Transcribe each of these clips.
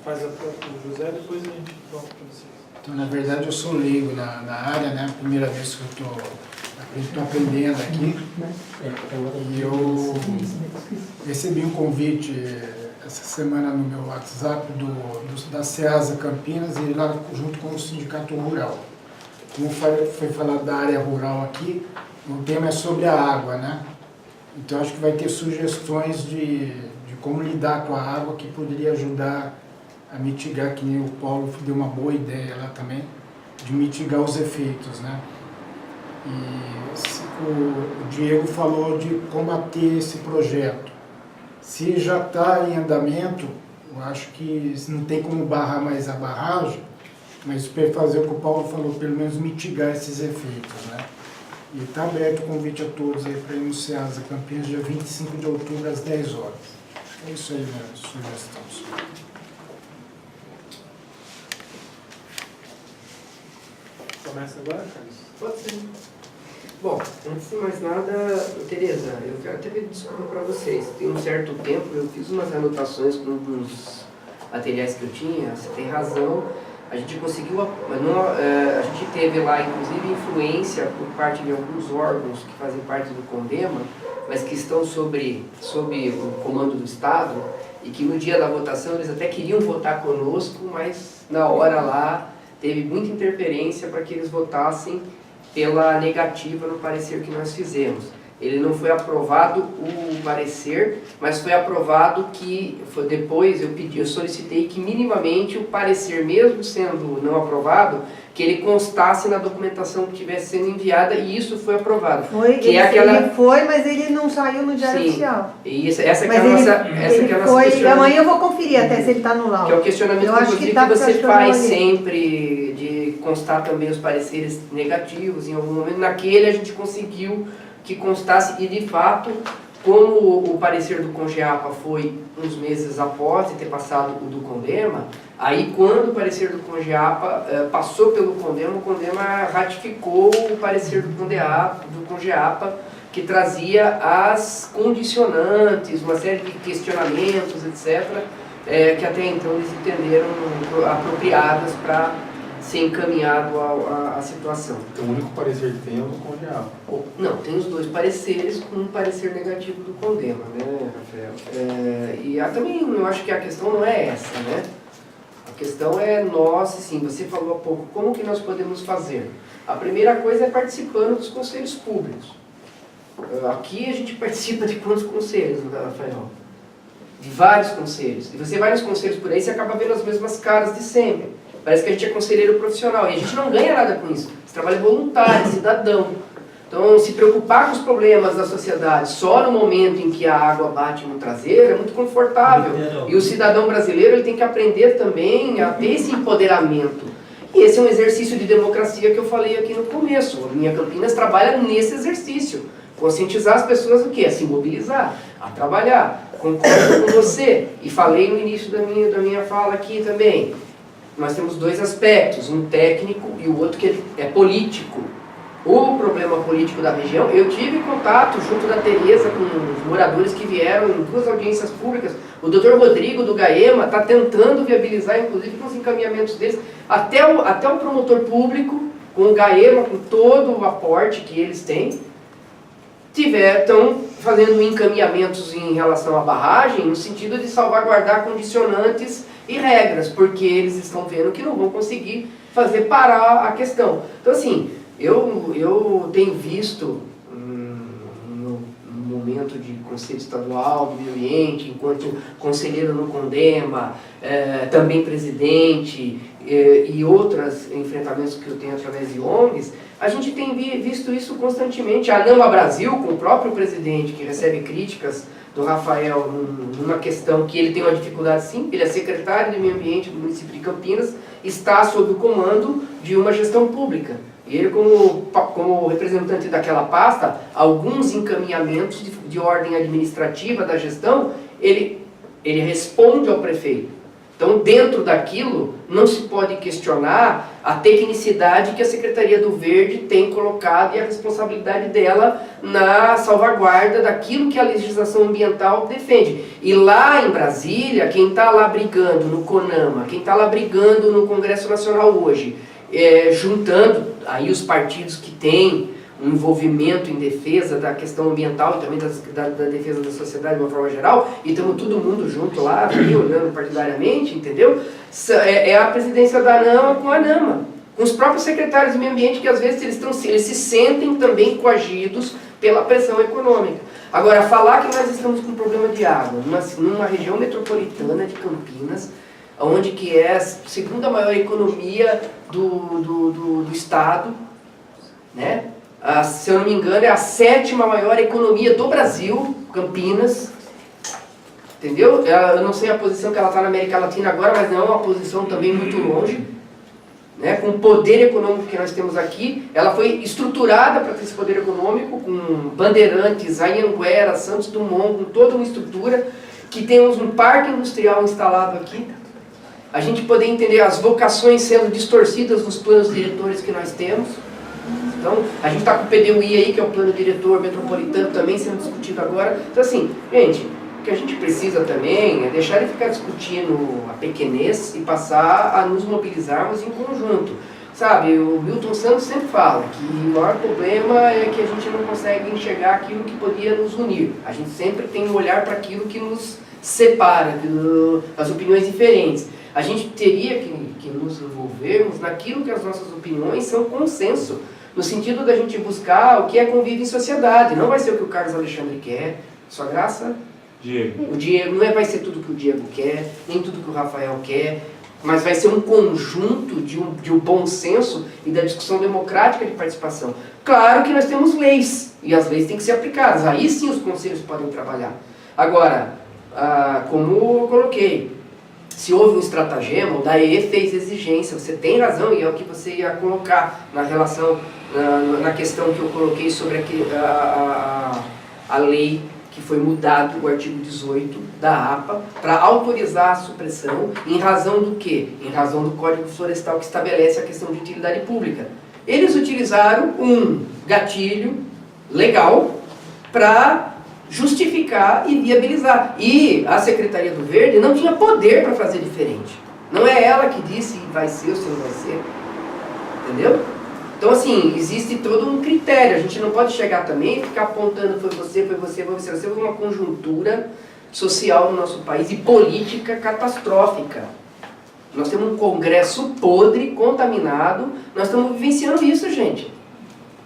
faz o José, depois a gente volta para vocês. Então, na verdade, eu sou leigo na área, né? Primeira vez que eu estou aprendendo aqui. E eu recebi um convite essa semana no meu WhatsApp da SEASA Campinas, e lá junto com o Sindicato Rural. Como foi falado da área rural aqui, o tema é sobre a água, né? Então acho que vai ter sugestões de como lidar com a água que poderia ajudar a mitigar, que nem o Paulo deu uma boa ideia lá também, de mitigar os efeitos, né? E o Diego falou de combater esse projeto. Se já está em andamento, eu acho que não tem como barrar mais a barragem, mas para fazer o que o Paulo falou, pelo menos mitigar esses efeitos, né? E está aberto o convite a todos aí para ir no SEASA Campinas, dia 25 de outubro, às 10 horas. É isso aí, minha sugestão. Começa agora, Carlos? Pode ser. Bom, antes de mais nada, Tereza, eu quero até pedir desculpa para vocês. Tem um certo tempo eu fiz umas anotações com uns materiais que eu tinha, você tem razão. A gente conseguiu, a gente teve lá, inclusive, influência por parte de alguns órgãos que fazem parte do CONDEMA, mas que estão sob o comando do Estado, e que no dia da votação eles até queriam votar conosco, mas na hora lá teve muita interferência para que eles votassem pela negativa no parecer que nós fizemos. Ele não foi aprovado o parecer, mas foi aprovado que, depois eu solicitei que minimamente o parecer, mesmo sendo não aprovado, que ele constasse na documentação que estivesse sendo enviada, e isso foi aprovado. Ele foi, mas ele não saiu no Diário Oficial. E essa que é a nossa questão. Amanhã eu vou conferir até se ele está no laudo. Que é o questionamento inclusive, que você faz sempre, de constar também os pareceres negativos. Em algum momento, naquele a gente conseguiu que constasse, e de fato, como o parecer do CONGEAPA foi uns meses após de ter passado o do CONDEMA, aí quando o parecer do CONGEAPA passou pelo CONDEMA, o CONDEMA ratificou o parecer do CONGEAPA, que trazia as condicionantes, uma série de questionamentos, etc., que até então eles entenderam apropriadas para ser encaminhado à situação. Então, o único parecer que tem é o do CONGEAPA. Não, tem os dois pareceres com um parecer negativo do CONDEMA, né, Rafael? E também eu acho que a questão não é essa, né? A questão é nós, sim, você falou há pouco, como que nós podemos fazer? A primeira coisa é participando dos conselhos públicos. Aqui a gente participa de quantos conselhos, Rafael? De vários conselhos. E você vai nos conselhos por aí, você acaba vendo as mesmas caras de sempre. Parece que a gente é conselheiro profissional e a gente não ganha nada com isso. Você trabalha voluntário, cidadão. Então, se preocupar com os problemas da sociedade só no momento em que a água bate no traseiro é muito confortável. E o cidadão brasileiro ele tem que aprender também a ter esse empoderamento. E esse é um exercício de democracia que eu falei aqui no começo. A minha Campinas trabalha nesse exercício. Conscientizar as pessoas do quê? A se mobilizar, a trabalhar. Concordo com você. E falei no início da minha fala aqui também. Nós temos dois aspectos, um técnico e o outro que é político. O problema político da região, eu tive contato junto da Tereza com os moradores que vieram em 2 audiências públicas. O Dr. Rodrigo do GAEMA está tentando viabilizar, inclusive com os encaminhamentos deles, até o promotor público, com o GAEMA, com todo o aporte que eles têm, estão fazendo encaminhamentos em relação à barragem, no sentido de salvaguardar condicionantes e regras, porque eles estão vendo que não vão conseguir fazer parar a questão. Então, assim, eu tenho visto, no momento de Conselho Estadual do Meio Ambiente, enquanto conselheiro no CONDEMA, também presidente, e outros enfrentamentos que eu tenho através de ONGs, a gente tem visto isso constantemente. A Nama Brasil, com o próprio presidente, que recebe críticas do Rafael numa questão que ele tem uma dificuldade sim, ele é secretário de Meio Ambiente do município de Campinas, está sob o comando de uma gestão pública. E ele, como representante daquela pasta, alguns encaminhamentos de ordem administrativa da gestão, ele responde ao prefeito. Então, dentro daquilo, não se pode questionar a tecnicidade que a Secretaria do Verde tem colocado e a responsabilidade dela na salvaguarda daquilo que a legislação ambiental defende. E lá em Brasília, quem está lá brigando no CONAMA, quem está lá brigando no Congresso Nacional hoje, juntando aí os partidos que têm um envolvimento em defesa da questão ambiental e também da defesa da sociedade de uma forma geral, e estamos todo mundo junto lá, aqui, olhando partidariamente, entendeu? É a presidência da ANAMA com a ANAMA, com os próprios secretários de meio ambiente, que às vezes eles se sentem também coagidos pela pressão econômica. Agora, falar que nós estamos com um problema de água numa região metropolitana de Campinas, onde que é a segunda maior economia do estado, né? Se eu não me engano, é a 7ª maior economia do Brasil, Campinas, entendeu? Eu não sei a posição que ela está na América Latina agora, mas não é uma posição também muito longe, né? Com o poder econômico que nós temos aqui, ela foi estruturada para ter esse poder econômico, com Bandeirantes, Anhanguera, Santos Dumont, com toda uma estrutura, que temos um parque industrial instalado aqui, a gente poder entender as vocações sendo distorcidas nos planos diretores que nós temos. Então, a gente está com o PDUI aí, que é o plano diretor metropolitano, também sendo discutido agora. Então, assim, gente, o que a gente precisa também é deixar de ficar discutindo a pequenez e passar a nos mobilizarmos em conjunto. Sabe, o Milton Santos sempre fala que o maior problema é que a gente não consegue enxergar aquilo que podia nos unir. A gente sempre tem um olhar para aquilo que nos separa, as opiniões diferentes. A gente teria que nos envolvermos naquilo que as nossas opiniões são consenso, no sentido da gente buscar o que é convívio em sociedade. Não vai ser o que o Carlos Alexandre quer, sua graça? Diego. O Diego, não vai ser tudo que o Diego quer, nem tudo que o Rafael quer, mas vai ser um conjunto de um bom senso e da discussão democrática de participação. Claro que nós temos leis, e as leis têm que ser aplicadas, aí sim os conselhos podem trabalhar. Agora, como eu coloquei, se houve um estratagema, o DAE fez exigência, você tem razão, e é o que você ia colocar na relação, na questão que eu coloquei sobre a lei que foi mudado, o artigo 18 da APA, para autorizar a supressão, em razão do quê? Em razão do Código Florestal que estabelece a questão de utilidade pública. Eles utilizaram um gatilho legal para justificar e viabilizar. E a Secretaria do Verde não tinha poder para fazer diferente. Não é ela que disse se vai ser ou se não vai ser. Entendeu? Então, assim, existe todo um critério. A gente não pode chegar também e ficar apontando foi você, foi você, foi você. Nós temos uma conjuntura social no nosso país e política catastrófica. Nós temos um Congresso podre, contaminado. Nós estamos vivenciando isso, gente.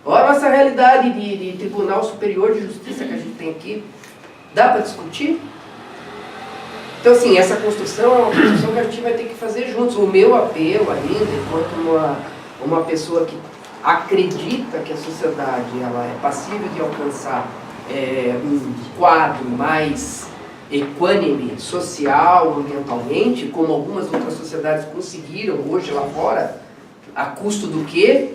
Olha a nossa realidade de Tribunal Superior de Justiça que a gente tem aqui. Dá para discutir? Então, assim, essa construção é uma construção que a gente vai ter que fazer juntos. O meu apelo ainda, enquanto uma pessoa que acredita que a sociedade ela é passível de alcançar um quadro mais equânime, social, ambientalmente, como algumas outras sociedades conseguiram hoje lá fora, a custo do quê?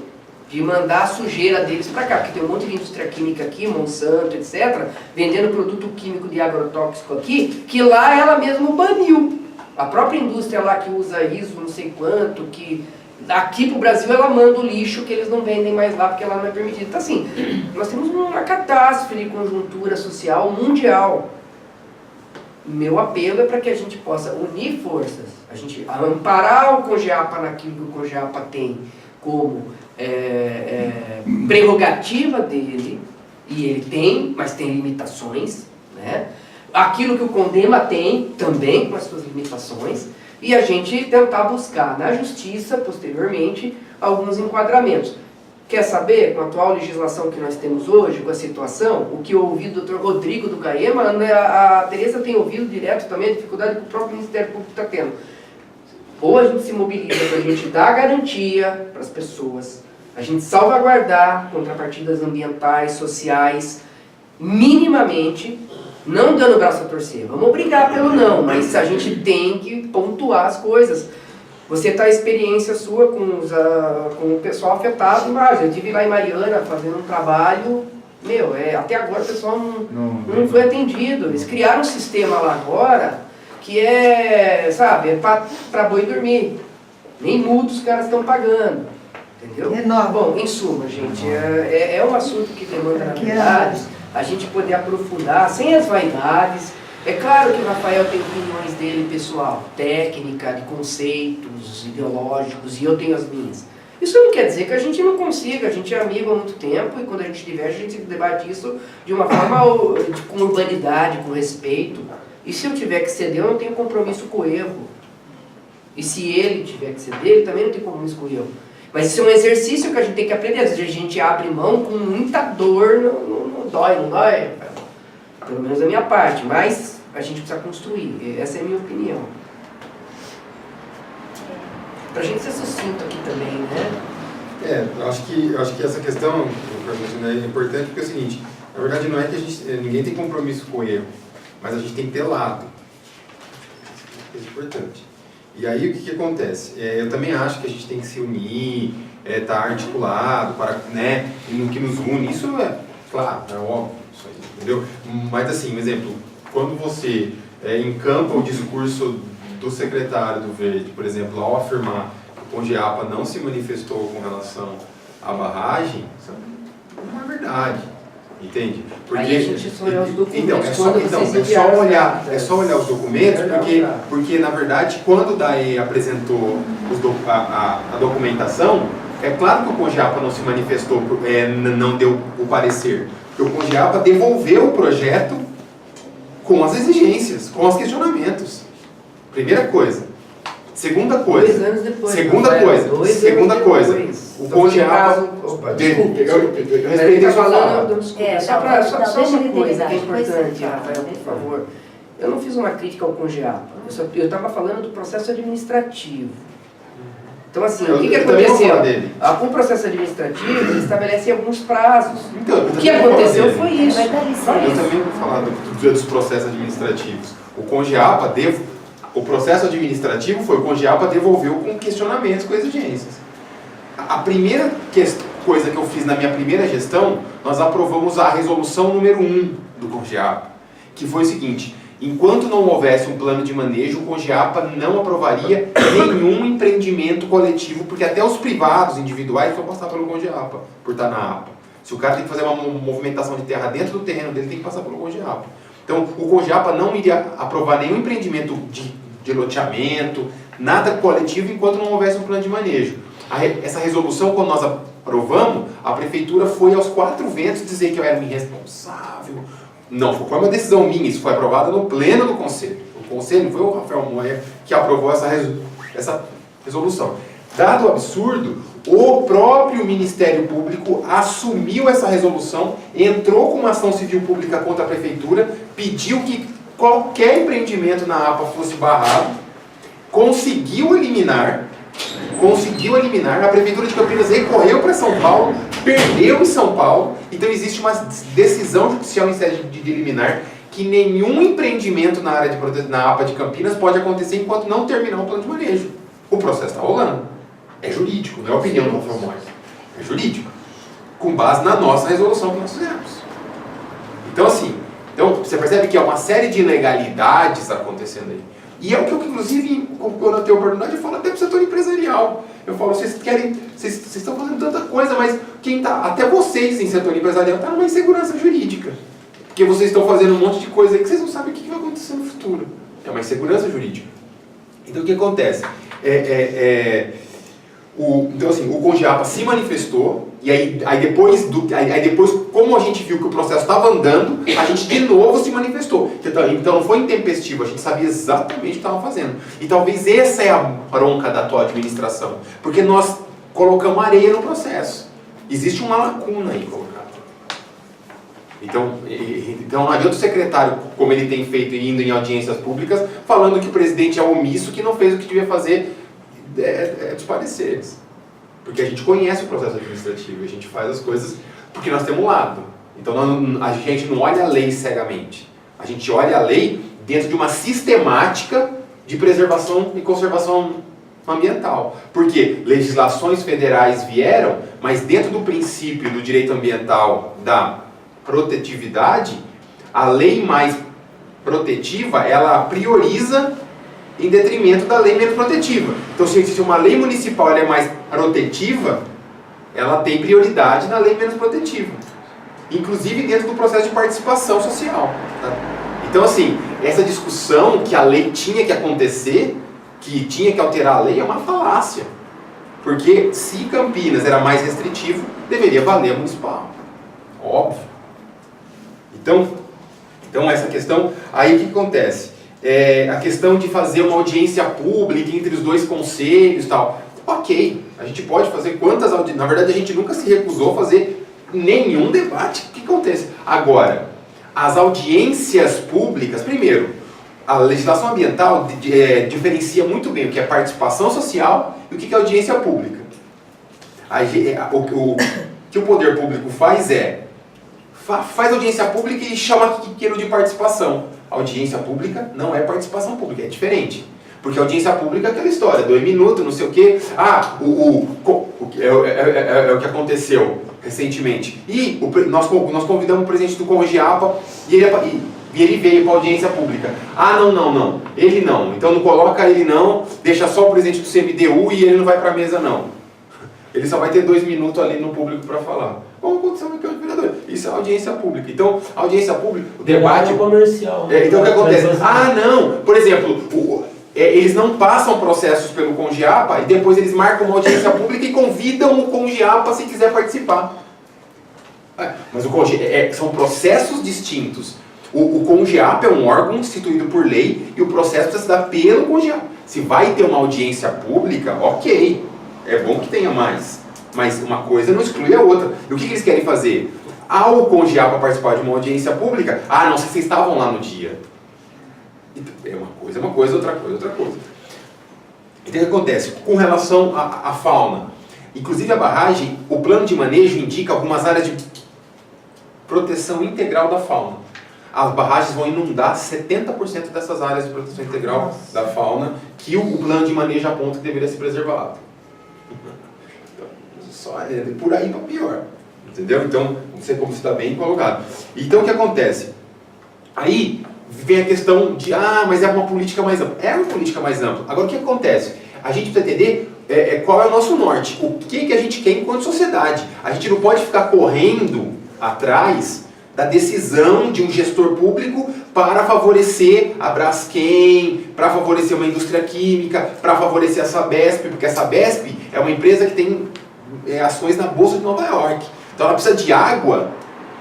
De mandar a sujeira deles para cá, porque tem um monte de indústria química aqui, Monsanto, etc., vendendo produto químico de agrotóxico aqui, que lá ela mesma baniu. A própria indústria lá que usa ISO não sei quanto, que aqui para o Brasil ela manda o lixo que eles não vendem mais lá porque ela não é permitida. Então, assim, nós temos uma catástrofe de conjuntura social mundial. Meu apelo é para que a gente possa unir forças, a gente amparar o CONGEAPA naquilo que o CONGEAPA tem como prerrogativa dele, e ele tem, mas tem limitações, né? Aquilo que o CONDEMA tem, também com as suas limitações, e a gente tentar buscar na justiça, posteriormente, alguns enquadramentos. Quer saber, com a atual legislação que nós temos hoje, com a situação, o que eu ouvi do Dr. Rodrigo do GAEMA, a Tereza tem ouvido direto também a dificuldade que o próprio Ministério Público está tendo. Ou a gente se mobiliza para a gente dar garantia para as pessoas, a gente salvaguardar contrapartidas ambientais, sociais, minimamente, não dando o braço a torcer. Vamos brigar pelo não, mas a gente tem que pontuar as coisas. Você está a experiência sua com o pessoal afetado, mas eu estive lá em Mariana fazendo um trabalho, até agora o pessoal não foi atendido. Eles criaram um sistema lá agora que é, sabe, é pra boi dormir. Nem multa os caras estão pagando, entendeu? Enorme. Bom, em suma, gente, é um assunto que demanda, na verdade, a gente poder aprofundar, sem as vaidades. É claro que o Rafael tem opiniões dele, pessoal, técnica, de conceitos ideológicos, e eu tenho as minhas. Isso não quer dizer que a gente não consiga, a gente é amigo há muito tempo, e quando a gente diverge, a gente debate isso de uma forma com urbanidade, com respeito. E se eu tiver que ceder, eu não tenho compromisso com o erro. E se ele tiver que ceder, ele também não tem compromisso com o erro. Mas isso é um exercício que a gente tem que aprender. Às vezes a gente abre mão com muita dor, não dói, pelo menos da minha parte, mas a gente precisa construir. Essa é a minha opinião. Pra gente ser sucinto aqui também, né? Eu acho que essa questão, é importante porque é o seguinte, na verdade não é que ninguém tem compromisso com o erro, mas a gente tem que ter lado. Isso é importante. E aí o que acontece? Eu também acho que a gente tem que se unir, estar articulado, né, no que nos une. Isso é, claro, é óbvio, isso aí, entendeu? Mas assim, um exemplo, quando você encampa o discurso do secretário do Verde, por exemplo, ao afirmar que o Congeapa não se manifestou com relação à barragem, isso não é verdade. Entende? Porque, aí a gente só olhar os documentos. Então, é só olhar os documentos, porque na verdade, quando o DAE apresentou a documentação, é claro que o Congeapa não se manifestou, não deu o parecer. Porque o Congeapa devolveu o projeto com as exigências, com os questionamentos. Primeira coisa. Segunda coisa. 2 anos depois. Segunda coisa. O Congeapa... Desculpe, eu respeitei a sua fala. Só uma coisa que é importante, Rafael, por favor. Eu não fiz uma crítica ao Congeapa. Eu estava falando do processo administrativo. Então, assim, o que aconteceu? Com o processo administrativo, ele estabelece alguns prazos. Então, o que aconteceu foi isso. Eu também vou falar dos processos administrativos. O processo administrativo foi o Congeapa devolveu com questionamentos, com exigências. A primeira coisa que eu fiz na minha primeira gestão, nós aprovamos a resolução número 1 do Congeapa, que foi o seguinte: enquanto não houvesse um plano de manejo, o Congeapa não aprovaria nenhum empreendimento coletivo, porque até os privados, individuais, vão passar pelo Congeapa, por estar na APA. Se o cara tem que fazer uma movimentação de terra dentro do terreno dele, tem que passar pelo Congeapa. Então, o Congeapa não iria aprovar nenhum empreendimento de loteamento, nada coletivo, enquanto não houvesse um plano de manejo. Essa resolução, quando nós aprovamos, a prefeitura foi aos 4 ventos dizer que eu era um irresponsável. Não, foi uma decisão minha, isso foi aprovado no pleno do Conselho. O Conselho foi o Rafael Moia que aprovou essa resolução. Dado o absurdo, o próprio Ministério Público assumiu essa resolução, entrou com uma ação civil pública contra a prefeitura, pediu que qualquer empreendimento na APA fosse barrado, conseguiu eliminar, a Prefeitura de Campinas recorreu para São Paulo, perdeu em São Paulo, então existe uma decisão judicial em sede de liminar que nenhum empreendimento na área na APA de Campinas pode acontecer enquanto não terminar o plano de manejo. O processo está rolando. É jurídico, não é opinião do Rafael Moya. É jurídico. Com base na nossa resolução que nós fizemos. Então assim, você percebe que há uma série de ilegalidades acontecendo aí. E é o que eu, inclusive, quando eu tenho oportunidade, eu falo até para o setor empresarial. Eu falo, vocês estão fazendo tanta coisa, mas até vocês em setor empresarial, está numa insegurança jurídica. Porque vocês estão fazendo um monte de coisa aí que vocês não sabem o que vai acontecer no futuro. É uma insegurança jurídica. Então o que acontece? Então assim, o Congeapa se manifestou, e aí depois, como a gente viu que o processo estava andando, a gente de novo se manifestou. Então não foi intempestivo, a gente sabia exatamente o que estava fazendo. E talvez essa é a bronca da atual administração, porque nós colocamos areia no processo. Existe uma lacuna aí colocada. Então não adianta o secretário, como ele tem feito indo em audiências públicas, falando que o presidente é omisso, que não fez o que devia fazer dos pareceres. Porque a gente conhece o processo administrativo, a gente faz as coisas porque nós temos um lado. Então a gente não olha a lei cegamente. A gente olha a lei dentro de uma sistemática de preservação e conservação ambiental. Porque legislações federais vieram, mas dentro do princípio do direito ambiental da protetividade, a lei mais protetiva, ela prioriza em detrimento da lei menos protetiva. Então, se uma lei municipal ela é mais protetiva, ela tem prioridade na lei menos protetiva. Inclusive dentro do processo de participação social. Tá? Então, assim, essa discussão que a lei tinha que acontecer, que tinha que alterar a lei, é uma falácia. Porque se Campinas era mais restritivo, deveria valer a municipal. Óbvio. Então essa questão, aí o que acontece? A questão de fazer uma audiência pública entre os dois conselhos e tal. Ok, a gente pode fazer quantas audiências. Na verdade, a gente nunca se recusou a fazer nenhum debate. O que acontece? Agora, as audiências públicas, primeiro, a legislação ambiental diferencia muito bem o que é participação social e o que é audiência pública. O que o poder público faz faz audiência pública e chama aquilo de participação. Audiência pública não é participação pública, é diferente. Porque audiência pública é aquela história, 2 minutos, não sei o quê. É o que aconteceu recentemente. E nós convidamos o presidente do Congeapa e ele veio para audiência pública. Não. Ele não. Então não coloca ele não, deixa só o presidente do CMDU e ele não vai para a mesa não. Ele só vai ter 2 minutos ali no público para falar. Como aconteceu aqui com o vereador? Isso é audiência pública. Então, a audiência pública, o debate... comercial. Então o que acontece? Não! Por exemplo, eles não passam processos pelo Congeapa e depois eles marcam uma audiência pública e convidam o Congeapa se quiser participar. Mas são processos distintos. O Congeapa é um órgão instituído por lei e o processo precisa se dar pelo Congeapa. Se vai ter uma audiência pública, ok. É bom que tenha mais. Mas uma coisa não exclui a outra. E o que eles querem fazer? Ao Congeapa participar de uma audiência pública, não sei se vocês estavam lá no dia. É uma coisa, outra coisa. Então o que acontece? Com relação à fauna, inclusive a barragem, o plano de manejo indica algumas áreas de proteção integral da fauna. As barragens vão inundar 70% dessas áreas de proteção integral da fauna que o plano de manejo aponta que deveria ser preservado. Só por aí para pior. Entendeu? Então, não sei como está bem colocado. Então o que acontece? Aí vem a questão de, mas é uma política mais ampla. É uma política mais ampla. Agora o que acontece? A gente precisa entender qual é o nosso norte. O que a gente quer enquanto sociedade. A gente não pode ficar correndo atrás da decisão de um gestor público para favorecer a Braskem, para favorecer uma indústria química, para favorecer a Sabesp, porque a Sabesp é uma empresa que tem ações na Bolsa de Nova York. Então ela precisa de água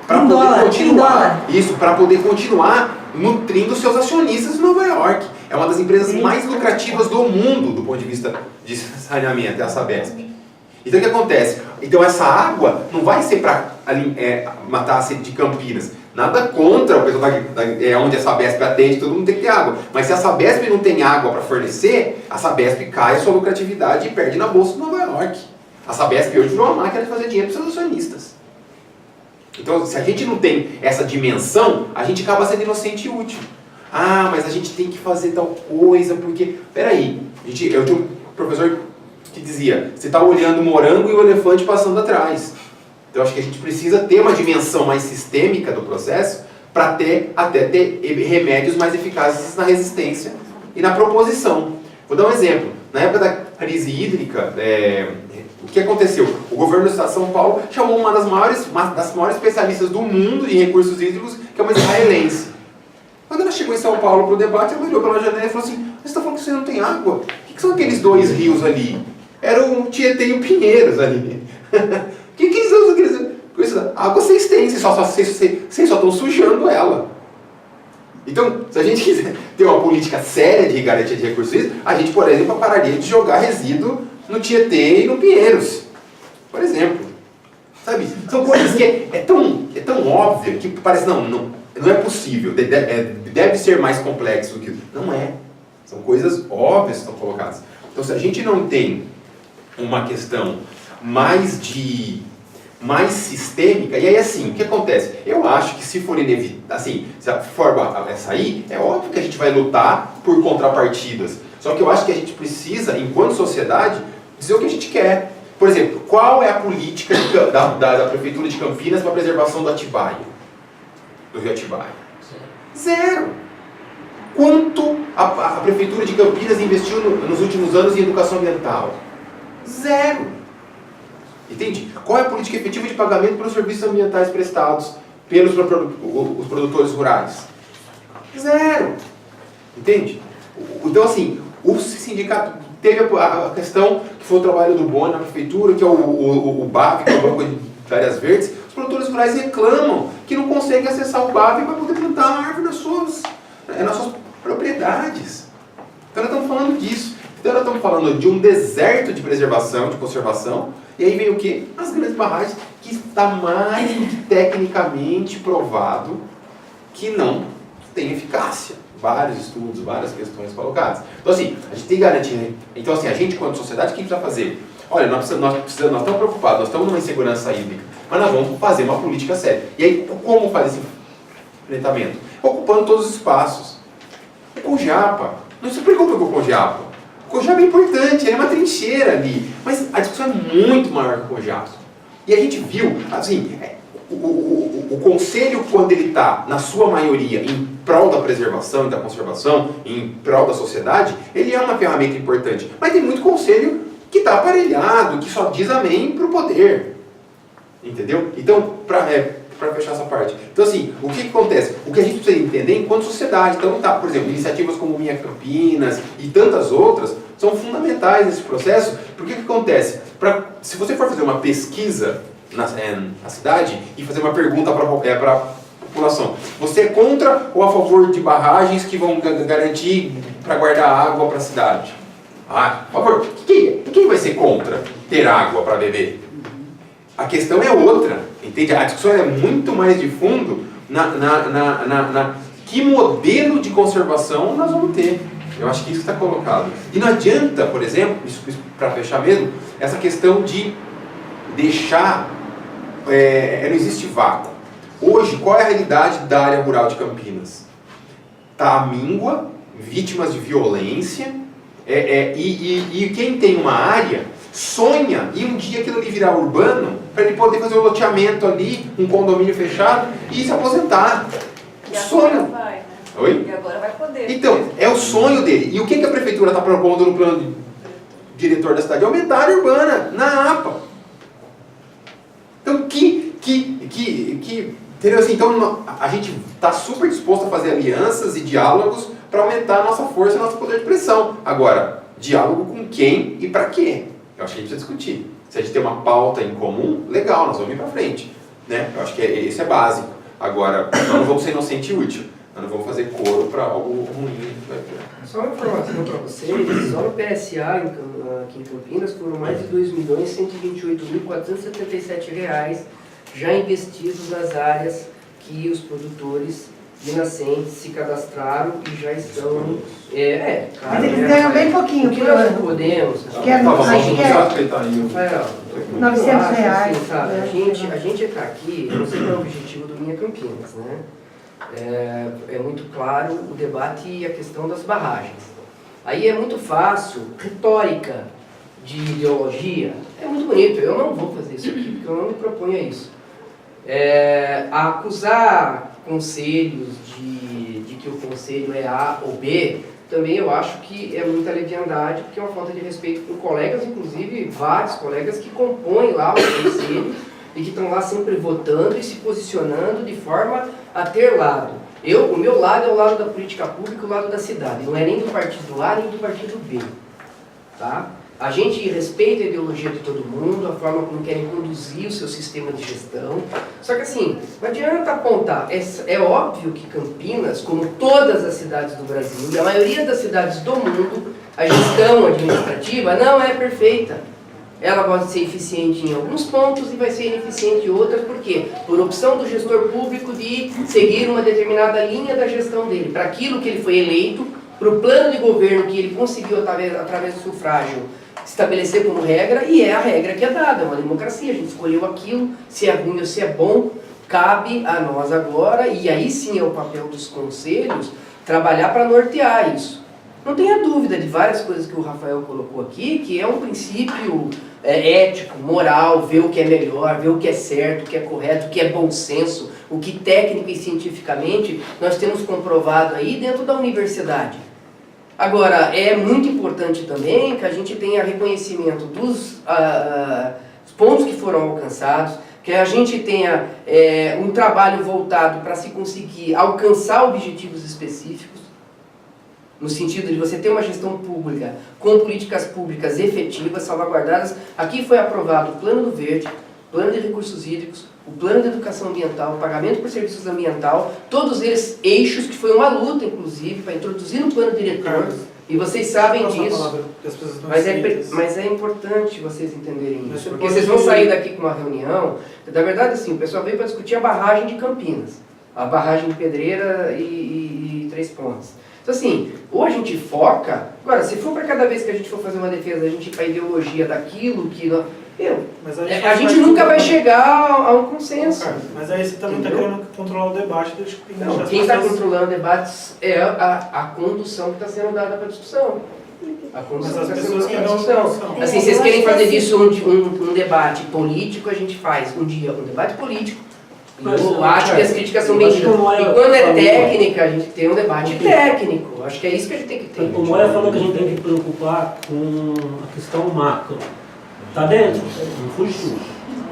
para poder continuar. Isso, para poder continuar nutrindo seus acionistas em Nova York. É uma das empresas mais lucrativas do mundo do ponto de vista de saneamento, é a Sabesp. Então o que acontece? Então essa água não vai ser para matar a sede de Campinas. Nada contra o pessoal onde a Sabesp atende, todo mundo tem que ter água. Mas se a Sabesp não tem água para fornecer, a Sabesp cai a sua lucratividade e perde na Bolsa de Nova York. A Sabesp hoje virou uma máquina de fazer dinheiro para os seus acionistas. Então, se a gente não tem essa dimensão, a gente acaba sendo inocente e útil. Mas a gente tem que fazer tal coisa, porque... Peraí, eu tinha um professor que dizia, você está olhando o morango e o elefante passando atrás. Então, acho que a gente precisa ter uma dimensão mais sistêmica do processo para até ter remédios mais eficazes na resistência e na proposição. Vou dar um exemplo. Na época da crise hídrica, o que aconteceu? O governo do estado de São Paulo chamou uma das maiores especialistas do mundo em recursos hídricos, que é uma israelense. Quando ela chegou em São Paulo para o debate, ela olhou pela janela e falou assim, você está falando que você não tem água? O que são aqueles 2 rios ali? Era o Tietê e o Pinheiros ali. O que são aqueles... Água vocês têm, vocês só estão sujando ela. Então, se a gente quiser ter uma política séria de garantia de recursos hídricos, a gente, por exemplo, pararia de jogar resíduo no Tietê e no Pinheiros. Por exemplo. Sabe? São coisas que é tão óbvia que parece, não é possível, deve ser mais complexo do que isso. Não é. São coisas óbvias que estão colocadas. Então, se a gente não tem uma questão mais sistêmica, e aí assim, o que acontece? Eu acho que se for inevitável, assim, se a forma sair, é óbvio que a gente vai lutar por contrapartidas. Só que eu acho que a gente precisa, enquanto sociedade, dizer o que a gente quer. Por exemplo, qual é a política da Prefeitura de Campinas para a preservação do Atibaia? Do Rio Atibaia? Zero. Quanto a Prefeitura de Campinas investiu nos últimos anos em educação ambiental? Zero. Entende? Qual é a política efetiva de pagamento pelos serviços ambientais prestados pelos os produtores rurais? Zero. Entende? Então, assim, o sindicato teve a questão que foi o trabalho do Boni na prefeitura, que é o BAV, que é o Banco de Áreas Verdes. Os produtores rurais reclamam que não conseguem acessar o BAV para poder plantar a árvore nas suas propriedades. Então, nós estamos falando disso. Então, nós estamos falando de um deserto de preservação, de conservação, e aí vem o quê? As grandes barragens, que está mais tecnicamente provado que não tem eficácia. Vários estudos, várias questões colocadas. Então, assim, a gente tem que garantir. Então, assim, a gente, quanto sociedade, o que a gente vai fazer? Olha, nós estamos preocupados, nós estamos numa insegurança hídrica, mas nós vamos fazer uma política séria. E aí, como fazer esse enfrentamento? Ocupando todos os espaços. O CONGEAPA. Não se preocupe com o CONGEAPA. O CONGEAPA é importante, ele é uma trincheira ali. Mas a discussão é muito maior que o CONGEAPA. E a gente viu, assim, o conselho, quando ele está, na sua maioria, em prol da preservação e da conservação, em prol da sociedade, ele é uma ferramenta importante. Mas tem muito conselho que está aparelhado, que só diz amém para o poder. Entendeu? Então, para fechar essa parte. Então, assim, o que acontece? O que a gente precisa entender enquanto sociedade. Então, tá, por exemplo, iniciativas como Minha Campinas e tantas outras são fundamentais nesse processo, porque o que acontece? Se você for fazer uma pesquisa na cidade e fazer uma pergunta para a população, você é contra ou a favor de barragens que vão garantir para guardar água para a cidade? Ah, por favor, quem vai ser contra ter água para beber? A questão é outra, entende? A discussão é muito mais de fundo que modelo de conservação nós vamos ter. Eu acho que isso está colocado. E não adianta, por exemplo, isso para fechar mesmo, essa questão de deixar... não existe vácuo. Hoje, qual é a realidade da área rural de Campinas? Está à míngua, vítimas de violência, e quem tem uma área sonha e um dia aquilo ali virar urbano para ele poder fazer um loteamento ali, um condomínio fechado e se aposentar. E agora Sonho. vai, né? Oi? E agora vai poder. Então, é o sonho dele. E o que a prefeitura está propondo no plano diretor da cidade? Aumentar a área urbana, na APA. Então, entendeu? Assim, então, a gente está super disposto a fazer alianças e diálogos para aumentar a nossa força e nosso poder de pressão. Agora, diálogo com quem e para quê? Eu acho que a gente precisa discutir. Se a gente tem uma pauta em comum, legal, nós vamos ir para frente. Né? Eu acho que isso é básico. Agora, nós não vamos ser inocente e útil. Nós não vamos fazer coro para algo ruim. Só uma informação para vocês, só no PSA aqui em Campinas foram mais de R$2.128.477 já investidos nas áreas que os produtores de nascentes se cadastraram e já estão... claro, Mas eles ganham bem pouquinho o que por nós ano. não podemos... Acho que é Rafael, 900 reais. sabe, a gente está aqui, eu não sei qual é o objetivo do Minha Campinas, né? É muito claro o debate e a questão das barragens. Aí é muito fácil, retórica de ideologia, é muito bonito, eu não vou fazer isso aqui, porque eu não me proponho a isso. Acusar conselhos de que o conselho é A ou B, também eu acho que é muita leviandade, porque é uma falta de respeito com colegas, inclusive vários colegas que compõem lá o conselho e que estão lá sempre votando e se posicionando de forma a ter lado. O meu lado é o lado da política pública, o lado da cidade, não é nem do partido A nem do partido B. Tá? A gente respeita a ideologia de todo mundo, a forma como querem conduzir o seu sistema de gestão. Só que assim, não adianta apontar. É óbvio que Campinas, como todas as cidades do Brasil, e a maioria das cidades do mundo, a gestão administrativa não é perfeita. Ela pode ser eficiente em alguns pontos e vai ser ineficiente em outras. Por quê? Por opção do gestor público de seguir uma determinada linha da gestão dele, para aquilo que ele foi eleito, para o plano de governo que ele conseguiu, através do sufrágio, estabelecer como regra, e é a regra que é dada, é uma democracia, a gente escolheu aquilo, se é ruim ou se é bom, cabe a nós agora, e aí sim é o papel dos conselhos, trabalhar para nortear isso. Não tenha dúvida de várias coisas que o Rafael colocou aqui, que é um princípio ético, moral, ver o que é melhor, ver o que é certo, o que é correto, o que é bom senso, o que técnica e cientificamente nós temos comprovado aí dentro da universidade. Agora, é muito importante também que a gente tenha reconhecimento dos pontos que foram alcançados, que a gente tenha um trabalho voltado para se conseguir alcançar objetivos específicos, no sentido de você ter uma gestão pública com políticas públicas efetivas, salvaguardadas. Aqui foi aprovado o Plano do Verde, o Plano de Recursos Hídricos, o Plano de Educação Ambiental, o pagamento por serviços ambiental, todos eles eixos que foi uma luta, inclusive, para introduzir no plano diretor. Carlos, E vocês sabem posso disso. falar que as pessoas estão Mas inscritas? é importante vocês entenderem Mas isso, você porque pode- vocês vão sair daqui com uma reunião. Na verdade, assim, o pessoal veio para discutir a barragem de Campinas, a barragem de Pedreira e Três Pontes. Então, assim, ou a gente foca. Agora, se for para cada vez que a gente for fazer uma defesa, a gente ir para a ideologia daquilo que. Mas aí A faz gente parte nunca do- vai chegar a um consenso. Carlos, mas aí você também está Entendeu? querendo controlar o debate, deixa eu Não, deixar as quem está pessoas- controlando debates é a condução que está sendo dada para a discussão. A condução Mas as que está pessoas sendo que dada não para a discussão. são. Assim, É, vocês eu querem acho que fazer assim- disso um debate político, a gente faz um dia um debate político. E Mas, eu acho que as críticas são eu bem. acho que o Moia E quando é falou- técnica, a gente tem um debate Ok. técnico. Acho que é isso que a gente tem que ter. O Moia falou que a gente tem que preocupar com a questão macro. Tá dentro, não fugiu.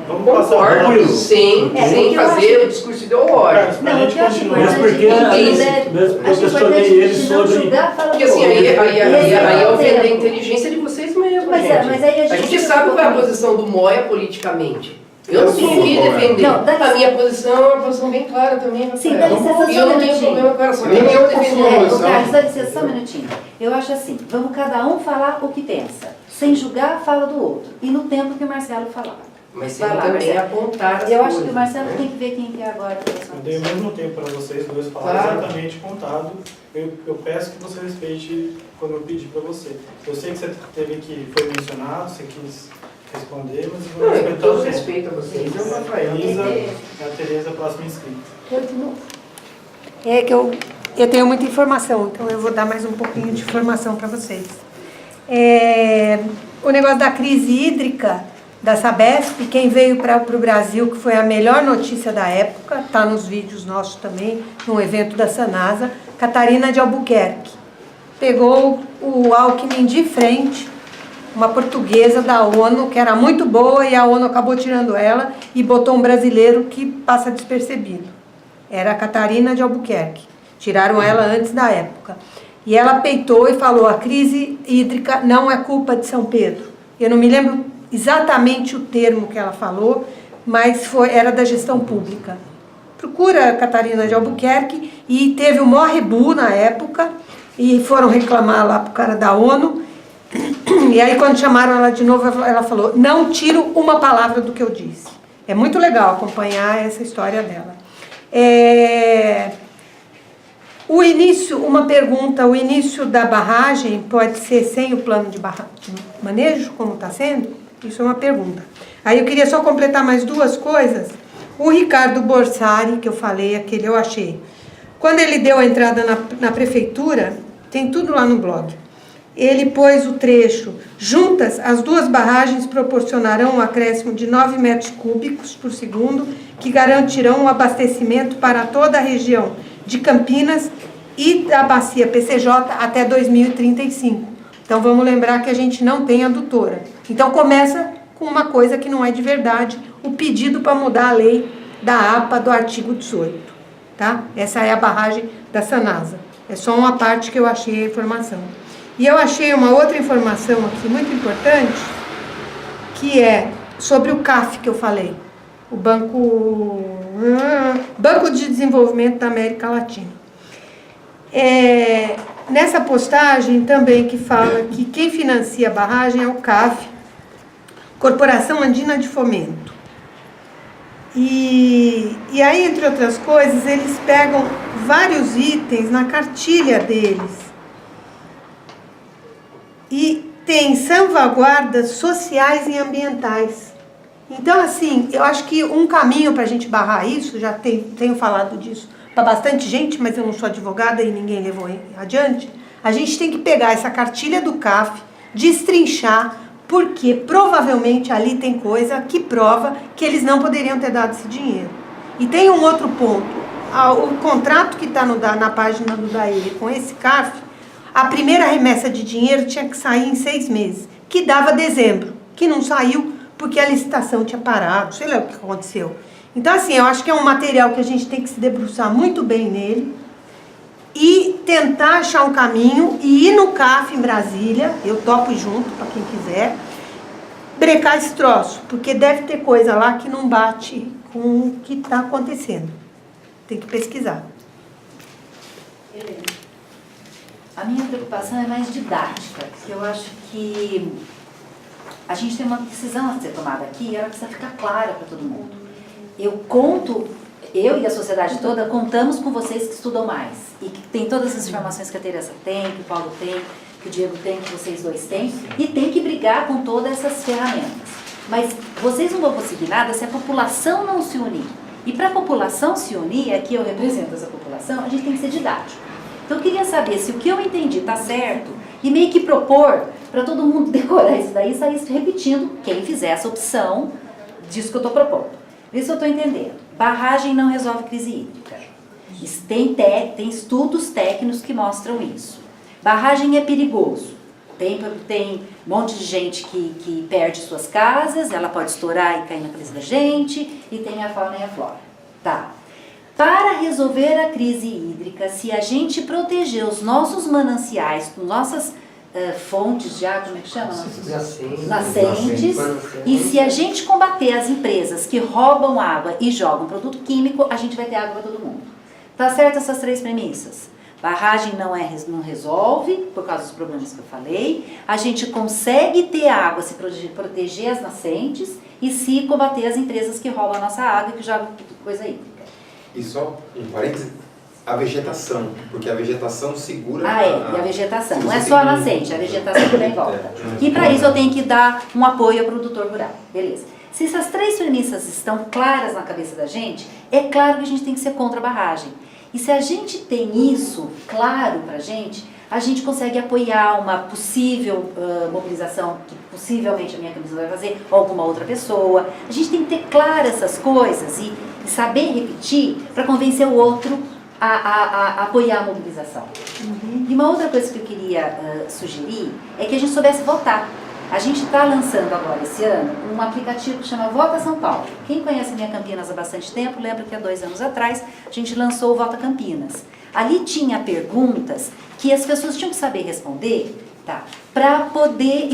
Vamos passar Concordo, tranquilo. sem É, sem o que eu fazer acho- o discurso ideológico. Carlos, pra Não, gente o que eu acho continuar. Mas importante porque é que mesmo Isso. porque eu acho questionei importante ele de não sobre. julgar, fala Porque do assim, outro. aí Esse ofende é o a tempo. inteligência de vocês mesmos, Mas, gente. mas aí A gente sabe qual é a posição do Moia politicamente. Eu não tenho que defender. Não, dá A minha posição é uma posição bem clara também, Sim, Rafael. dá licença E só eu um não tenho minutinho. problema com ela, só que Nem eu eu com defendo sua uma posição. Carlos, dá licença só um minutinho. Eu acho assim, vamos cada um falar o que pensa. Sem julgar a fala do outro. E no tempo que o Marcelo falar. Mas Vai sem lá, também Marcelo. apontar as Eu acho coisas, que o Marcelo né? tem que ver quem que é agora. Eu dei o mesmo tempo para vocês dois falar Claro. exatamente contado. Eu peço que você respeite quando eu pedi para você. Eu sei que você teve que foi mencionado, você quis responder, mas eu vou Não, respeitar com todo o tempo. respeito a vocês, é o A Rafael. Elisa, a Tereza, a próxima inscrita. Eu de novo. É que eu tenho muita informação, então eu vou dar mais um pouquinho de informação para vocês. O negócio da crise hídrica da Sabesp, quem veio para o Brasil, que foi a melhor notícia da época, está nos vídeos nossos também, num evento da Sanasa, Catarina de Albuquerque. Pegou o Alckmin de frente, uma portuguesa da ONU, que era muito boa, e a ONU acabou tirando ela e botou um brasileiro que passa despercebido. Era a Catarina de Albuquerque. Tiraram ela antes da época. E ela peitou e falou, a crise hídrica não é culpa de São Pedro. Eu não me lembro exatamente o termo que ela falou, mas era da gestão pública. Procura a Catarina de Albuquerque, e teve o maior rebu na época, e foram reclamar lá pro cara da ONU, e aí quando chamaram ela de novo, ela falou, não tiro uma palavra do que eu disse. É muito legal acompanhar essa história dela. O início, uma pergunta, o início da barragem pode ser sem o plano de manejo, como está sendo? Isso é uma pergunta. Aí eu queria só completar mais duas coisas. O Ricardo Borsari, que eu falei, aquele eu achei. Quando ele deu a entrada na prefeitura, tem tudo lá no blog. Ele pôs o trecho, juntas, as duas barragens proporcionarão um acréscimo de 9 metros cúbicos por segundo, que garantirão o abastecimento para toda a região de Campinas e da bacia PCJ até 2035. Então vamos lembrar que a gente não tem adutora. Então começa com uma coisa que não é de verdade, o pedido para mudar a lei da APA do artigo 18. Tá? Essa é a barragem da Sanasa. É só uma parte que eu achei a informação. E eu achei uma outra informação aqui muito importante, que é sobre o CAF que eu falei, o Banco de Desenvolvimento da América Latina. Nessa postagem também que fala que quem financia a barragem é o CAF, Corporação Andina de Fomento. E aí, entre outras coisas, eles pegam vários itens na cartilha deles. E tem salvaguardas sociais e ambientais. Então, assim, eu acho que um caminho para a gente barrar isso, já tenho falado disso para bastante gente, mas eu não sou advogada e ninguém levou adiante, a gente tem que pegar essa cartilha do CAF, destrinchar, porque provavelmente ali tem coisa que prova que eles não poderiam ter dado esse dinheiro. E tem um outro ponto. O contrato que está na página do DAE com esse CAF, a primeira remessa de dinheiro tinha que sair em 6 meses, que dava dezembro, que não saiu porque a licitação tinha parado, sei lá o que aconteceu. Então, assim, eu acho que é um material que a gente tem que se debruçar muito bem nele e tentar achar um caminho e ir no CAF em Brasília, eu topo junto para quem quiser, brecar esse troço, porque deve ter coisa lá que não bate com o que está acontecendo. Tem que pesquisar. A minha preocupação é mais didática, porque eu acho que a gente tem uma decisão a ser tomada aqui e ela precisa ficar clara para todo mundo. Eu e a sociedade toda contamos com vocês que estudam mais e que tem todas as informações que a Teresa tem, que o Paulo tem, que o Diego tem, que vocês dois têm, e tem que brigar com todas essas ferramentas. Mas vocês não vão conseguir nada se a população não se unir. E para a população se unir, aqui eu represento essa população, a gente tem que ser didático. Então eu queria saber se o que eu entendi está certo e meio que propor para todo mundo decorar isso daí e sair repetindo quem fizer essa opção disso que eu estou propondo. Vê se eu estou entendendo. Barragem não resolve crise hídrica. Tem estudos técnicos que mostram isso. Barragem é perigoso. Tem um monte de gente que perde suas casas, ela pode estourar e cair na cabeça da gente, e tem a fauna e a flora. Tá. Para resolver a crise hídrica, se a gente proteger os nossos mananciais, nossas fontes de água, como é que chama? Nascentes. E se a gente combater as empresas que roubam água e jogam produto químico, a gente vai ter água para todo mundo. Tá certo essas 3 premissas? Barragem não resolve, por causa dos problemas que eu falei. A gente consegue ter água, se proteger as nascentes e se combater as empresas que roubam a nossa água e que jogam coisa hídrica. E só um parênteses, a vegetação, porque a vegetação segura... E a vegetação, não é só a nascente, a vegetação que dá em volta. E para isso eu tenho que dar um apoio ao produtor rural, beleza. Se essas 3 premissas estão claras na cabeça da gente, é claro que a gente tem que ser contra a barragem. E se a gente tem isso claro para a gente consegue apoiar uma possível mobilização que possivelmente a minha camisa vai fazer, ou alguma outra pessoa. A gente tem que ter claras essas coisas e saber repetir para convencer o outro a apoiar a mobilização. E uma outra coisa que eu queria sugerir é que a gente soubesse votar. A gente está lançando agora, esse ano, um aplicativo que chama Vota São Paulo. Quem conhece a minha Campinas há bastante tempo, lembra que há 2 anos atrás a gente lançou o Vota Campinas. Ali tinha perguntas que as pessoas tinham que saber responder, tá? Para poder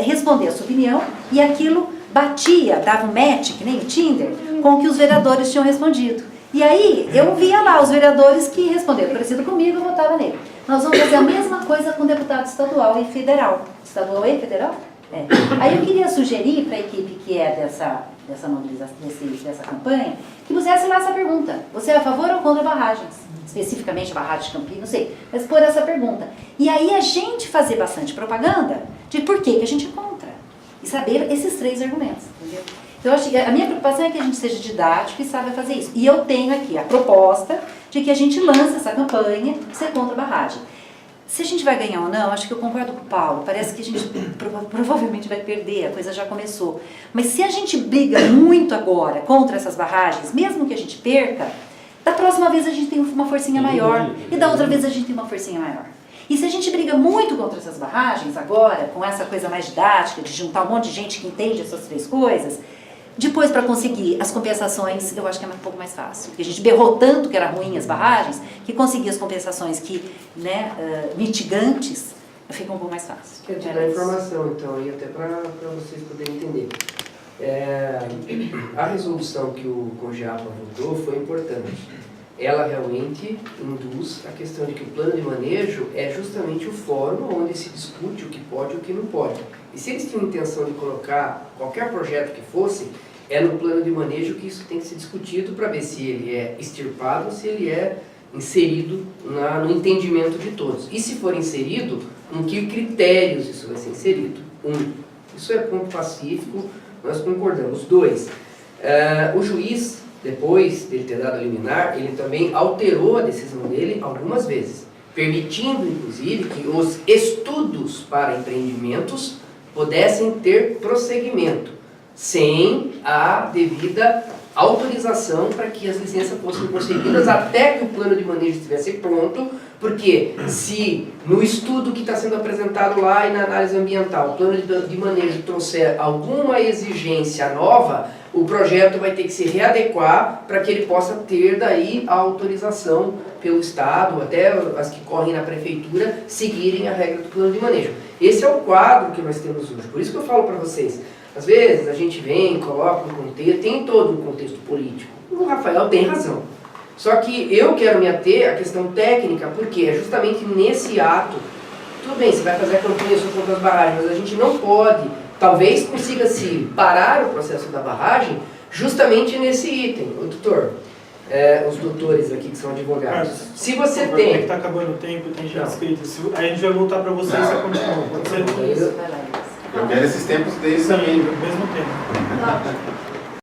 responder a sua opinião, e aquilo batia, dava um match, que nem o Tinder, com o que os vereadores tinham respondido. E aí eu via lá os vereadores que responderam parecido comigo, eu votava nele. Nós vamos fazer a mesma coisa com deputado estadual e federal. Estadual e federal? É. Aí eu queria sugerir para a equipe que é dessa mobilização, dessa campanha, que pusesse lá essa pergunta. Você é a favor ou contra barragens? Especificamente barragem de Campinas, não sei. Mas por essa pergunta. E aí a gente fazer bastante propaganda de por que a gente é contra. E saber esses 3 argumentos. Entendeu? Então eu acho que a minha preocupação é que a gente seja didático e saiba fazer isso. E eu tenho aqui a proposta de que a gente lance essa campanha de ser contra a barragem. Se a gente vai ganhar ou não, acho que eu concordo com o Paulo, parece que a gente provavelmente vai perder, a coisa já começou. Mas se a gente briga muito agora contra essas barragens, mesmo que a gente perca, da próxima vez a gente tem uma forcinha maior, e da outra vez a gente tem uma forcinha maior. E se a gente briga muito contra essas barragens agora, com essa coisa mais didática, de juntar um monte de gente que entende essas 3 coisas, depois, para conseguir as compensações, eu acho que é um pouco mais fácil. Porque a gente berrou tanto que era ruim as barragens, que conseguir as compensações mitigantes, fica um pouco mais fácil. Quero te dar informação, então, e até para vocês poderem entender. A resolução que o CONGEAPA votou foi importante. Ela realmente induz a questão de que o plano de manejo é justamente o fórum onde se discute o que pode e o que não pode. E se eles tinham intenção de colocar qualquer projeto que fosse, é no plano de manejo que isso tem que ser discutido para ver se ele é extirpado ou se ele é inserido no entendimento de todos. E se for inserido, com que critérios isso vai ser inserido? 1. Isso é ponto pacífico, nós concordamos. 2. O juiz, depois dele ter dado a liminar, ele também alterou a decisão dele algumas vezes, permitindo, inclusive, que os estudos para empreendimentos pudessem ter prosseguimento, sem a devida autorização para que as licenças fossem concedidas até que o plano de manejo estivesse pronto, porque se no estudo que está sendo apresentado lá e na análise ambiental o plano de manejo trouxer alguma exigência nova, o projeto vai ter que se readequar para que ele possa ter daí a autorização pelo Estado, até as que correm na Prefeitura, seguirem a regra do plano de manejo. Esse é o quadro que nós temos hoje, por isso que eu falo para vocês. Às vezes a gente vem, coloca um contexto, tem todo um contexto político. O Rafael tem razão. Só que eu quero me ater à questão técnica, porque é justamente nesse ato, tudo bem, você vai fazer a campanha sobre contra as barragens, mas a gente não pode, talvez consiga-se parar o processo da barragem justamente nesse item. O doutor, os doutores aqui que são advogados. Carlos, Se você É que tem... está acabando o tempo, tem gente Não. inscrita. Aí a gente vai voltar para você e você continua. Pode ser? Isso, vai lá, Inês. Eu quero esses tempos desde Sim, também. ao mesmo tempo.